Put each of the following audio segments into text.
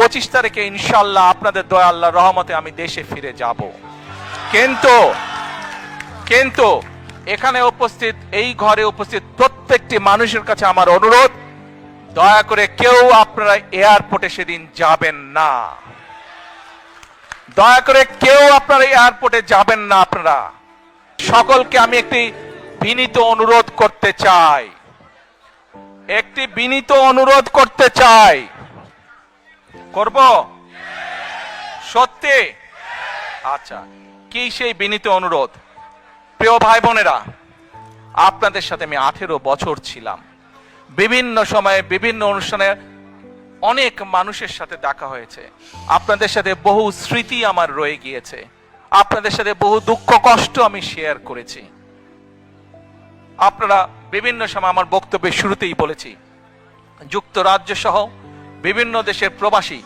25 তারিখে ইনশাআল্লাহ আপনাদের দয়া আল্লাহর রহমতে আমি দেশে ফিরে যাব। কিন্তু এখানে উপস্থিত, এই ঘরে উপস্থিত প্রত্যেকটি মানুষের কাছে আমার অনুরোধ, দয়া করে কেউ আপনারা এয়ারপোর্টে সেদিন যাবেন না। দয়া করে কেউ আপনারা এয়ারপোর্টে যাবেন না। আপনারা সকলকে আমি একটি বিনীত অনুরোধ করতে চাই, করব সত্যি? আচ্ছা, কি সেই বিনীত অনুরোধ? প্রিয় ভাই বোনেরা, আপনাদের সাথে আমি 18 বছর ছিলাম। বিভিন্ন সময়ে বিভিন্ন অনুষ্ঠানে অনেক মানুষের সাথে দেখা হয়েছে। আপনাদের সাথে বহু স্মৃতি আমার রয়ে গিয়েছে। আপনাদের সাথে বহু দুঃখ কষ্ট আমি শেয়ার করেছি। আপনারা বিভিন্ন সময়, আমার বক্তব্যের শুরুতেই বলেছি, যুক্তরাজ্য সহ বিভিন্ন দেশের প্রবাসী,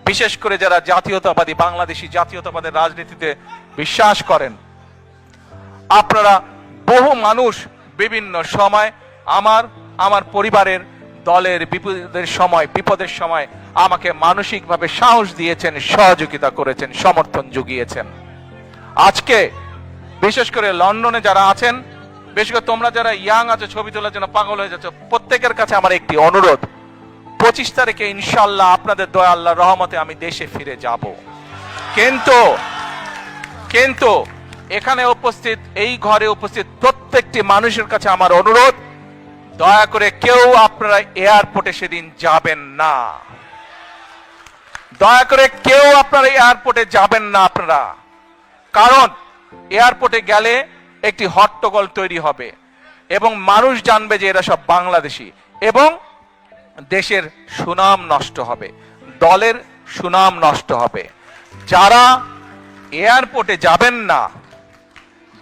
বিশেষ করে যারা জাতীয়তাবাদী, বাংলাদেশি জাতীয়তাবাদের রাজনীতিতে বিশ্বাস করেন, আপনারা বহু মানুষ বিভিন্ন সময় আমার পরিবারের, দলের বিপদের সময় আমাকে মানসিকভাবে সাহস দিয়েছেন, সহযোগিতা করেছেন, সমর্থন জুগিয়েছেন। আজকে বিশেষ করে লন্ডনে যারা আছেন, বিশেষ করে তোমরা যারা ইয়াং আছো, ছবি তোলার জন্য পাগল হয়ে যাচ্ছ, প্রত্যেকের কাছে আমার একটি অনুরোধ, 25 তারিখে ইনশাআল্লাহ আপনাদের দয়া আল্লাহর রহমতে আমি দেশে ফিরে যাব। কিন্তু এখানে উপস্থিত, এই ঘরে উপস্থিত প্রত্যেকটি মানুষের কাছে আমার অনুরোধ, দয়া করে কেউ আপনারা এয়ারপোর্টে সেদিন যাবেন না। দয়া করে কেউ আপনারা এয়ারপোর্টে যাবেন না আপনারা। কারণ এয়ারপোর্টে গেলে একটি হট্টগোল তৈরি হবে এবং মানুষ জানবে যে এরা সব বাংলাদেশি, এবং দেশের সুনাম নষ্ট হবে, দলের সুনাম নষ্ট হবে। যারা এয়ারপোর্টে যাবেন না,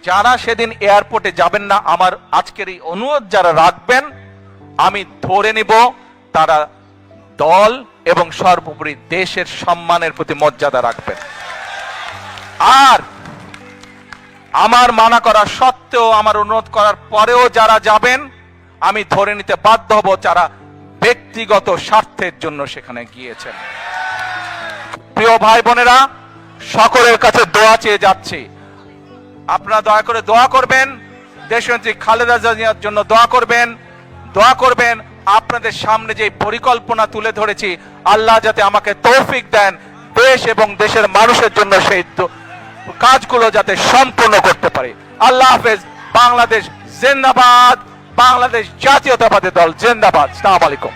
যারা সেদিন এয়ারপোর্টে যাবেন না, আমার আজকের এই অনুরোধ যারা রাখবেন, আমি ধরে নিব তারা দল এবং সর্বোপরি দেশের সম্মানের প্রতি মর্যাদা রাখবেন। আর আমার মানা করা সত্ত্বেও, আমার অনুরোধ করার পরেও যারা যাবেন, আমি ধরে নিতে বাধ্য হব যারা ব্যক্তিগত স্বার্থের জন্য সেখানে গিয়েছেন। প্রিয় ভাই বোনেরা, সকলের কাছে দোয়া চেয়ে যাচ্ছি, আপনারা দয়া করে দোয়া করবেন, দেশনেত্রী খালেদা জিয়ার জন্য দোয়া করবেন। আপনাদের সামনে যে পরিকল্পনা তুলে ধরেছি, আল্লাহ যাতে আমাকে তৌফিক দেন দেশ এবং দেশের মানুষের জন্য সেই কাজগুলো যাতে সম্পূর্ণ করতে পারে। আল্লাহ হাফেজ। বাংলাদেশ জিন্দাবাদ। বাংলাদেশ জাতীয়তাবাদী দল জিন্দাবাদ। আসসালামু আলাইকুম।